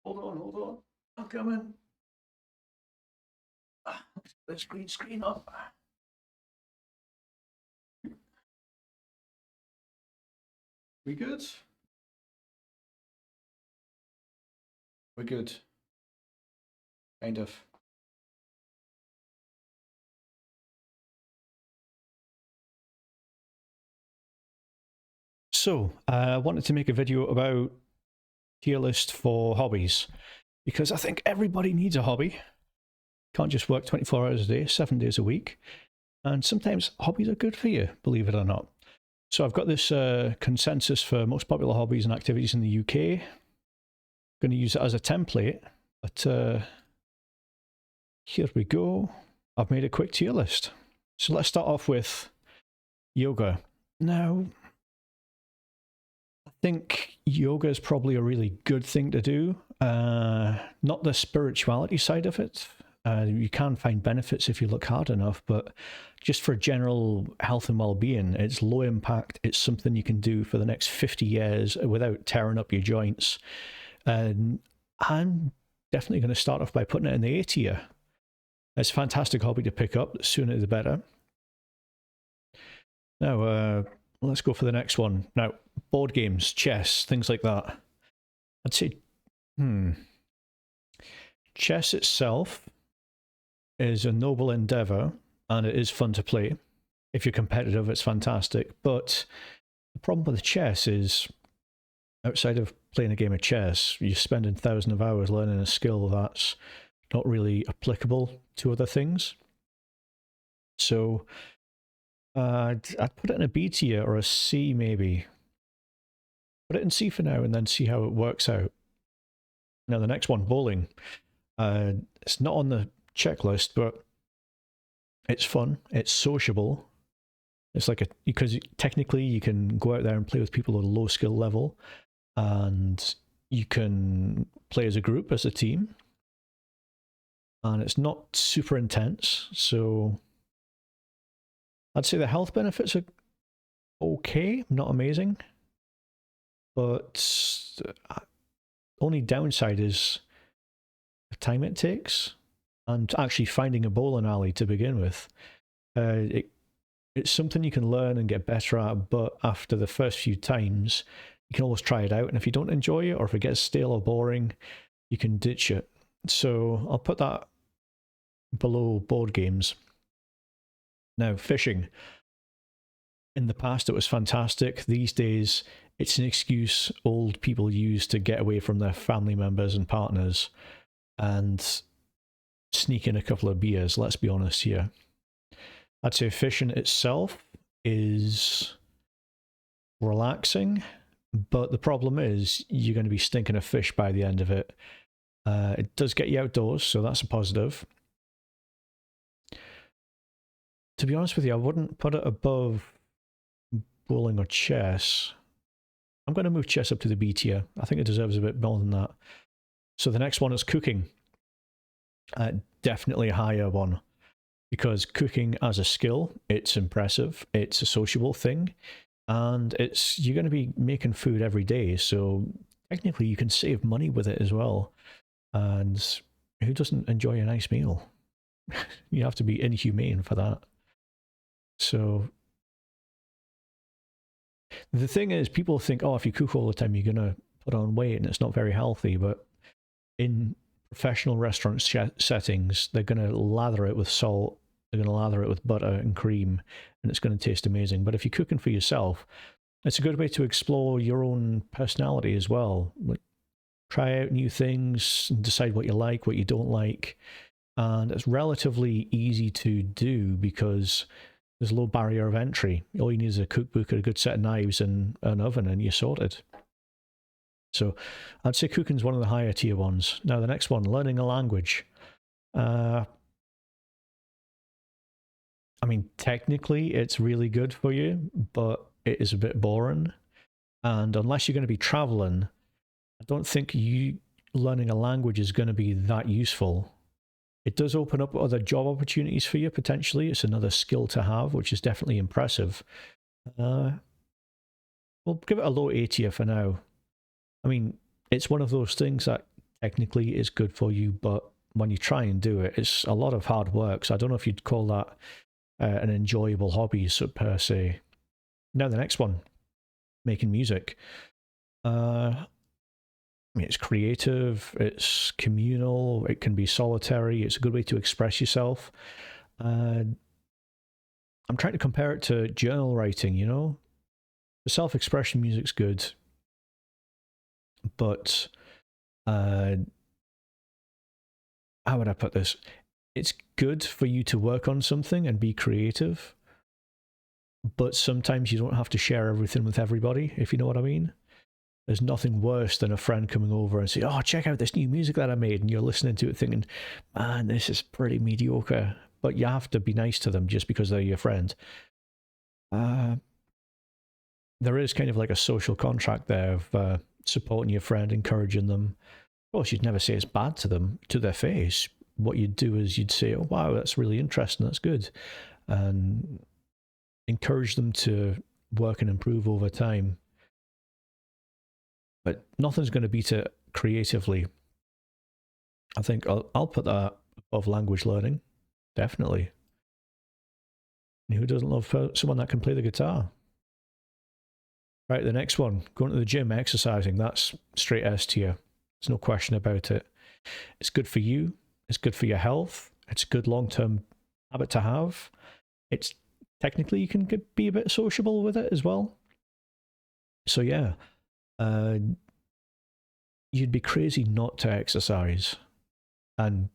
Hold on. I'm coming. Let's green screen up. We good? We're good. Kind of. So, I wanted to make a video about tier list for hobbies, because I think everybody needs a hobby. Can't just work 24 hours a day, 7 days a week. And sometimes hobbies are good for you, believe it or not. So I've got this consensus for most popular hobbies and activities in the UK. I'm going to use it as a template, but here we go. I've made a quick tier list. So let's start off with yoga. Now, I think yoga is probably a really good thing to do. Not the spirituality side of it. You can find benefits if you look hard enough, but just for general health and well-being, it's low impact. It's something you can do for the next 50 years without tearing up your joints. And I'm definitely going to start off by putting it in the A tier. It's a fantastic hobby to pick up. The sooner the better. Now, let's go for the next one. Now, board games, chess, things like that. I'd say, chess itself is a noble endeavor, and it is fun to play. If you're competitive, it's fantastic. But the problem with chess is, outside of playing a game of chess, you're spending thousands of hours learning a skill that's not really applicable to other things. So I'd put it in a B tier or a C maybe. Put it in C for now and then see how it works out. Now the next one, bowling. It's not on the checklist, but it's fun. It's sociable. It's like because technically you can go out there and play with people at a low skill level, and you can play as a group, as a team, and it's not super intense. So I'd say the health benefits are okay, not amazing, but only downside is the time it takes. And actually finding a bowling alley to begin with. It's something you can learn and get better at, but after the first few times, you can always try it out. And if you don't enjoy it, or if it gets stale or boring, you can ditch it. So I'll put that below board games. Now, fishing. In the past, it was fantastic. These days, it's an excuse old people use to get away from their family members and partners and sneak in a couple of beers, let's be honest here. I'd say fishing itself is relaxing, but the problem is you're going to be stinking of fish by the end of it. It does get you outdoors, so that's a positive. To be honest with you, I wouldn't put it above bowling or chess. I'm going to move chess up to the B tier. I think it deserves a bit more than that. So the next one is cooking. Definitely a higher one, because cooking as a skill, it's impressive, it's a sociable thing, and you're going to be making food every day, so technically you can save money with it as well. And who doesn't enjoy a nice meal? You have to be inhumane for that. So the thing is, people think, oh, if you cook all the time, you're going to put on weight and it's not very healthy, but in professional restaurant settings, they're going to lather it with salt, they're going to lather it with butter and cream, and it's going to taste amazing. But if you're cooking for yourself, it's a good way to explore your own personality as well. Like, try out new things and decide what you like, what you don't like. And it's relatively easy to do because there's a low barrier of entry. All you need is a cookbook, a good set of knives, and an oven, and you're sorted. So I'd say cooking's one of the higher tier ones. Now the next one, learning a language. I mean, technically it's really good for you, but it is a bit boring. And unless you're going to be traveling, I don't think learning a language is going to be that useful. It does open up other job opportunities for you, potentially. It's another skill to have, which is definitely impressive. We'll give it a low A tier for now. I mean, it's one of those things that technically it's good for you, but when you try and do it, it's a lot of hard work. So I don't know if you'd call that an enjoyable hobby per se. Now the next one, making music. I mean, it's creative, it's communal, it can be solitary, it's a good way to express yourself. I'm trying to compare it to journal writing, you know? The self-expression music's good, but how would I put this? It's good for you to work on something and be creative, but sometimes you don't have to share everything with everybody, if you know what I mean. There's nothing worse than a friend coming over and say, "Oh, check out this new music that I made," and you're listening to it thinking, "Man, this is pretty mediocre." But you have to be nice to them just because they're your friend. There is kind of like a social contract there of supporting your friend, encouraging them. Of course, you'd never say it's bad to them to their face. What you'd do is you'd say, "Oh, wow, that's really interesting. That's good," and encourage them to work and improve over time. But nothing's going to beat it creatively. I think I'll put that above language learning, definitely. And who doesn't love someone that can play the guitar? Right, the next one, going to the gym, exercising, that's straight S tier. There's no question about it. It's good for you. It's good for your health. It's a good long-term habit to have. It's technically, you can be a bit sociable with it as well. So yeah, you'd be crazy not to exercise. And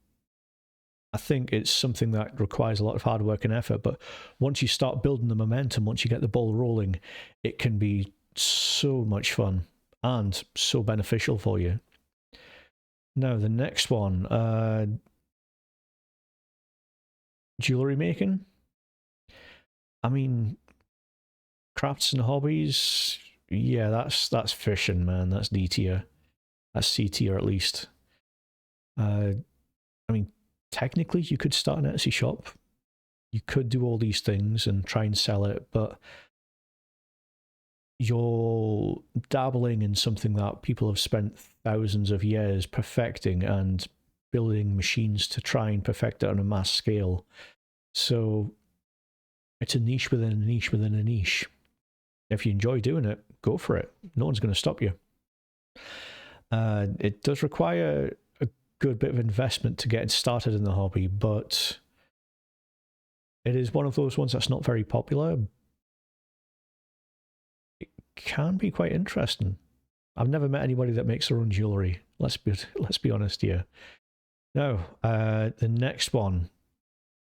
I think it's something that requires a lot of hard work and effort. But once you start building the momentum, once you get the ball rolling, it can be so much fun and so beneficial for you. Now, the next one, jewelry making. I mean, crafts and hobbies. Yeah, that's fishing, man. That's D tier. That's C tier at least. I mean, technically, you could start an Etsy shop. You could do all these things and try and sell it, but you're dabbling in something that people have spent thousands of years perfecting and building machines to try and perfect it on a mass scale. So it's a niche within a niche within a niche. If you enjoy doing it, go for it. No one's going to stop you. It does require a good bit of investment to get started in the hobby, but it is one of those ones that's not very popular. It can be quite interesting. I've never met anybody that makes their own jewelry. Let's be honest here. Now, the next one,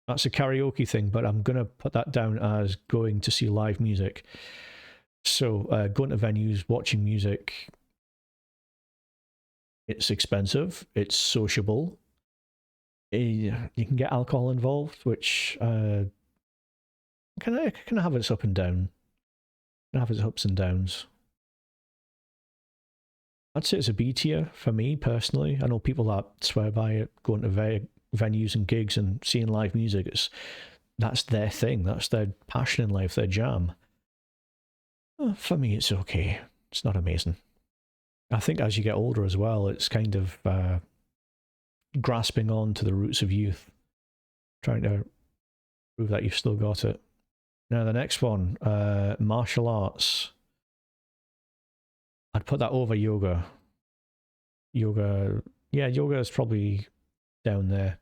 that's a karaoke thing, but I'm going to put that down as going to see live music. So going to venues, watching music, it's expensive, it's sociable. You can get alcohol involved, which can have its up and down. Can have its ups and downs. I'd say it's a B tier for me personally. I know people that swear by it, going to venues and gigs and seeing live music. That's their thing. That's their passion in life, their jam. For me, it's okay. It's not amazing. I think as you get older as well, it's kind of grasping on to the roots of youth, trying to prove that you've still got it. Now, the next one, martial arts. I'd put that over yoga. Yoga is probably down there.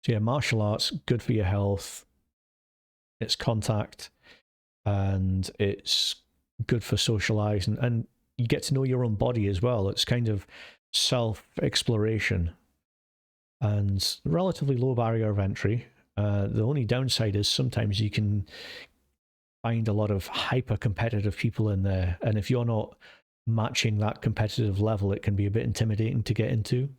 So yeah, martial arts, good for your health. It's contact, and it's good for socializing, and you get to know your own body as well. It's kind of self-exploration, and relatively low barrier of entry. The only downside is sometimes you can find a lot of hyper-competitive people in there, and if you're not matching that competitive level, it can be a bit intimidating to get into.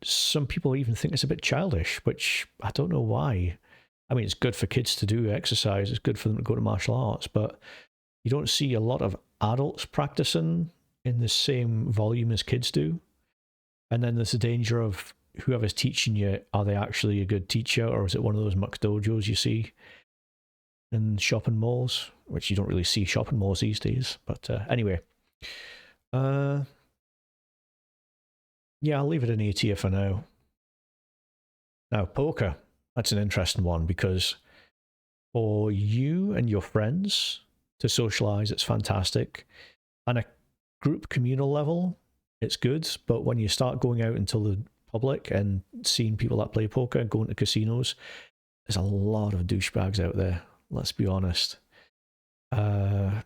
Some people even think it's a bit childish, which I don't know why. I mean, it's good for kids to do exercise, it's good for them to go to martial arts, but you don't see a lot of adults practicing in the same volume as kids do. And then there's the danger of whoever's teaching you, are they actually a good teacher, or is it one of those muck dojos you see in shopping malls, which you don't really see shopping malls these days. But anyway, Yeah, I'll leave it in A tier for now. Now, poker. That's an interesting one because for you and your friends to socialize, it's fantastic. On a group communal level, it's good. But when you start going out into the public and seeing people that play poker, going to casinos, there's a lot of douchebags out there. Let's be honest. Uh,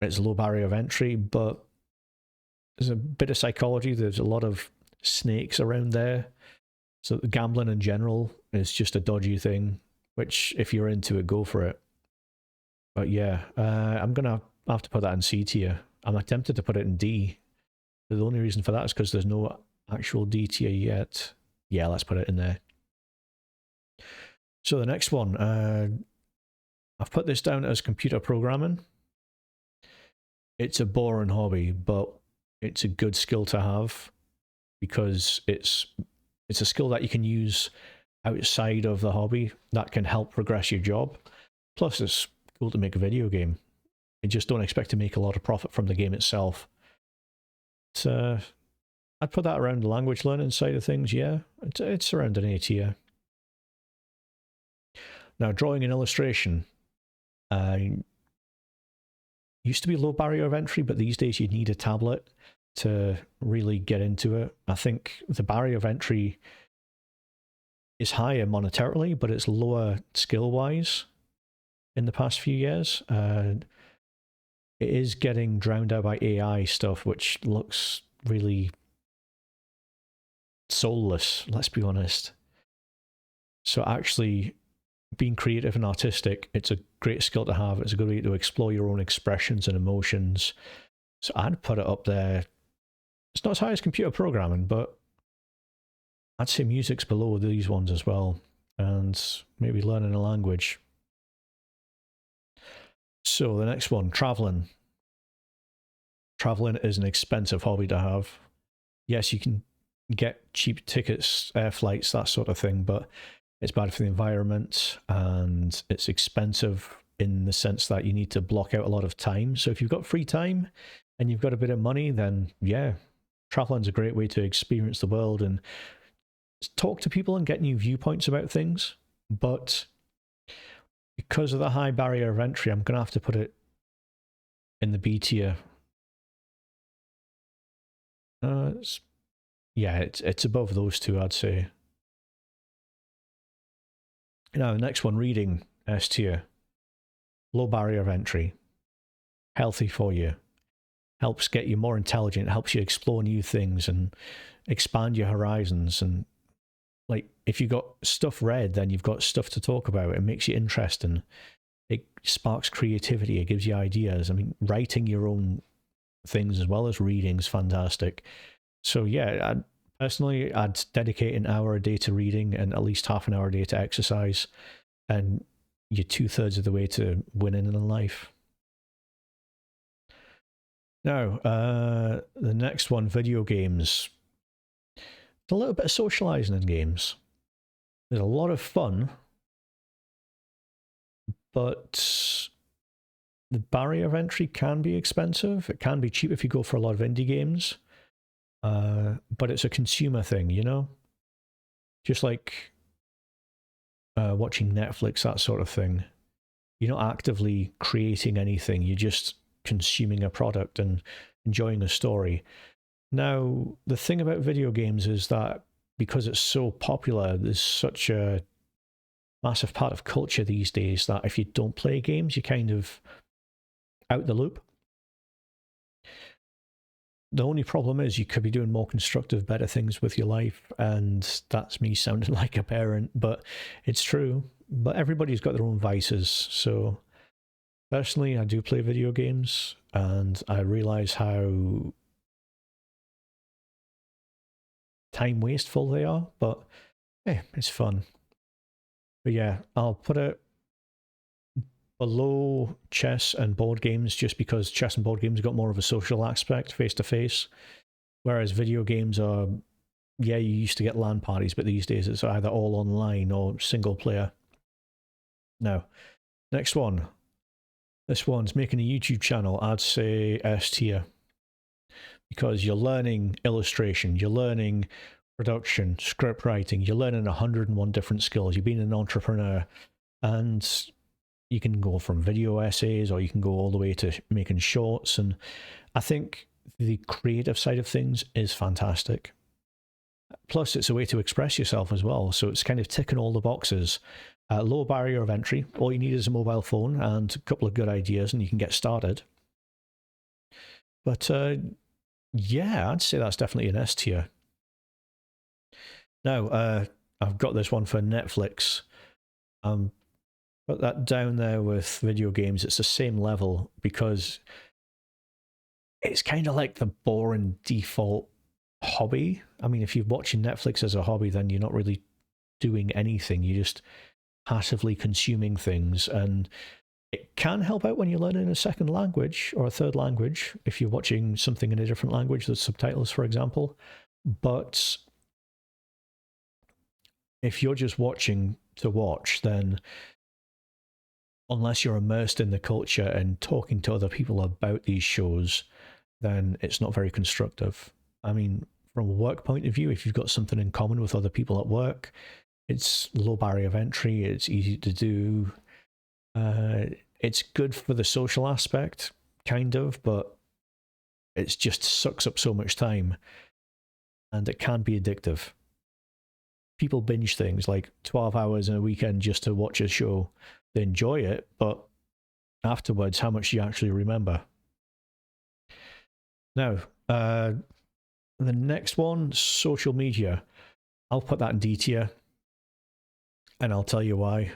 it's a low barrier of entry, but there's a bit of psychology. There's a lot of snakes around there. So gambling in general is just a dodgy thing, which if you're into it, go for it. But yeah, I'm going to have to put that in C tier. I'm tempted to put it in D. The only reason for that is because there's no actual D tier yet. Yeah, let's put it in there. So the next one, I've put this down as computer programming. It's a boring hobby, but it's a good skill to have because it's a skill that you can use outside of the hobby that can help progress your job. Plus, it's cool to make a video game. You just don't expect to make a lot of profit from the game itself. I'd put that around the language learning side of things, yeah. It's around an A tier. Now, drawing and illustration. Used to be low barrier of entry, but these days you need a tablet to really get into it. I think the barrier of entry is higher monetarily, but it's lower skill-wise in the past few years. It is getting drowned out by AI stuff, which looks really soulless, let's be honest. So actually being creative and artistic, it's a great skill to have. It's a good way to explore your own expressions and emotions. So I'd put it up there. It's not as high as computer programming, but I'd say music's below these ones as well. And maybe learning a language. So the next one, traveling. Traveling is an expensive hobby to have. Yes, you can get cheap tickets, air flights, that sort of thing, but it's bad for the environment and it's expensive in the sense that you need to block out a lot of time. So if you've got free time and you've got a bit of money, then yeah, traveling's a great way to experience the world and talk to people and get new viewpoints about things. But because of the high barrier of entry, I'm going to have to put it in the B tier. It's above those two, I'd say. Now, the next one, reading, S tier. Low barrier of entry. Healthy for you. Helps get you more intelligent, helps you explore new things and expand your horizons. And like, if you've got stuff read, then you've got stuff to talk about. It makes you interesting. It sparks creativity. It gives you ideas. I mean, writing your own things as well as reading is fantastic. So yeah, personally, I'd dedicate an hour a day to reading and at least half an hour a day to exercise. And you're 2/3 of the way to winning in life. Now, the next one, video games. A little bit of socializing in games. There's a lot of fun, but the barrier of entry can be expensive. It can be cheap if you go for a lot of indie games, but it's a consumer thing, you know? Just like watching Netflix, that sort of thing. You're not actively creating anything, you're just consuming a product and enjoying a story. Now, the thing about video games is that because it's so popular, there's such a massive part of culture these days that if you don't play games, you're kind of out the loop. The only problem is you could be doing more constructive, better things with your life, and that's me sounding like a parent, but it's true. But everybody's got their own vices, so personally, I do play video games, and I realize how time wasteful they are, but hey, it's fun. But yeah, I'll put it below chess and board games just because chess and board games got more of a social aspect, face to face, whereas video games are, yeah, you used to get LAN parties, but these days it's either all online or single player. Now, next one. This one's making a YouTube channel. I'd say S tier because you're learning illustration, you're learning production, script writing, you're learning 101 different skills. You've been an entrepreneur, and you can go from video essays or you can go all the way to making shorts. And I think the creative side of things is fantastic. Plus, it's a way to express yourself as well. So it's kind of ticking all the boxes. Low barrier of entry. All you need is a mobile phone and a couple of good ideas, and you can get started. But yeah, I'd say that's definitely an S tier. Now, I've got this one for Netflix. Put that down there with video games. It's the same level because it's kind of like the boring default hobby. I mean, if you're watching Netflix as a hobby, then you're not really doing anything. You're just passively consuming things. And it can help out when you're learning a second language or a third language, if you're watching something in a different language with subtitles, for example. But if you're just watching to watch, then unless you're immersed in the culture and talking to other people about these shows, then it's not very constructive. I mean, from a work point of view, if you've got something in common with other people at work, it's low barrier of entry, it's easy to do. It's good for the social aspect, kind of, but it just sucks up so much time, and it can be addictive. People binge things like 12 hours in a weekend just to watch a show. They enjoy it, but afterwards, how much do you actually remember? Now, the next one, social media. I'll put that in D tier, and I'll tell you why.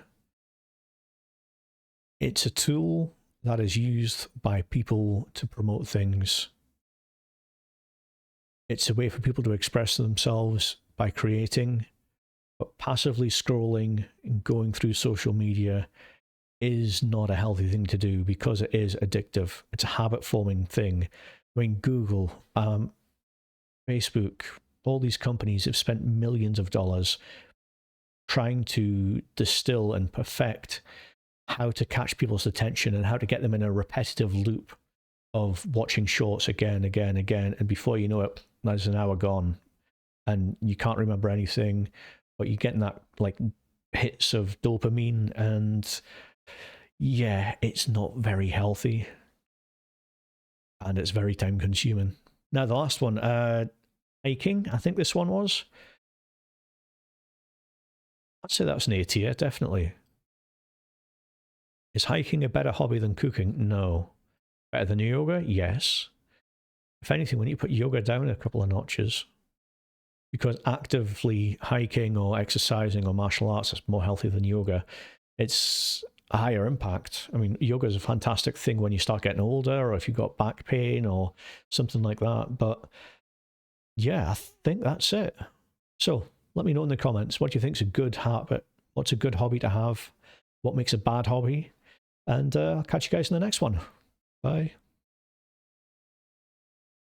It's a tool that is used by people to promote things. It's a way for people to express themselves by creating, but passively scrolling and going through social media is not a healthy thing to do because it is addictive. It's a habit-forming thing. I mean, Google, Facebook, all these companies have spent millions of dollars trying to distill and perfect how to catch people's attention and how to get them in a repetitive loop of watching shorts again, and before you know it, there's an hour gone and you can't remember anything, but you're getting that like hits of dopamine, and yeah, it's not very healthy and it's very time consuming. Now the last one, hiking, I think this one was. I'd say that's an A tier, definitely. Is hiking a better hobby than cooking? No. Better than yoga? Yes. If anything, we need to put yoga down a couple of notches, because actively hiking or exercising or martial arts is more healthy than yoga. It's a higher impact. I mean, yoga is a fantastic thing when you start getting older, or if you've got back pain or something like that. But yeah, I think that's it. So let me know in the comments, what do you think is a good habit? What's a good hobby to have? What makes a bad hobby? And I'll catch you guys in the next one. Bye.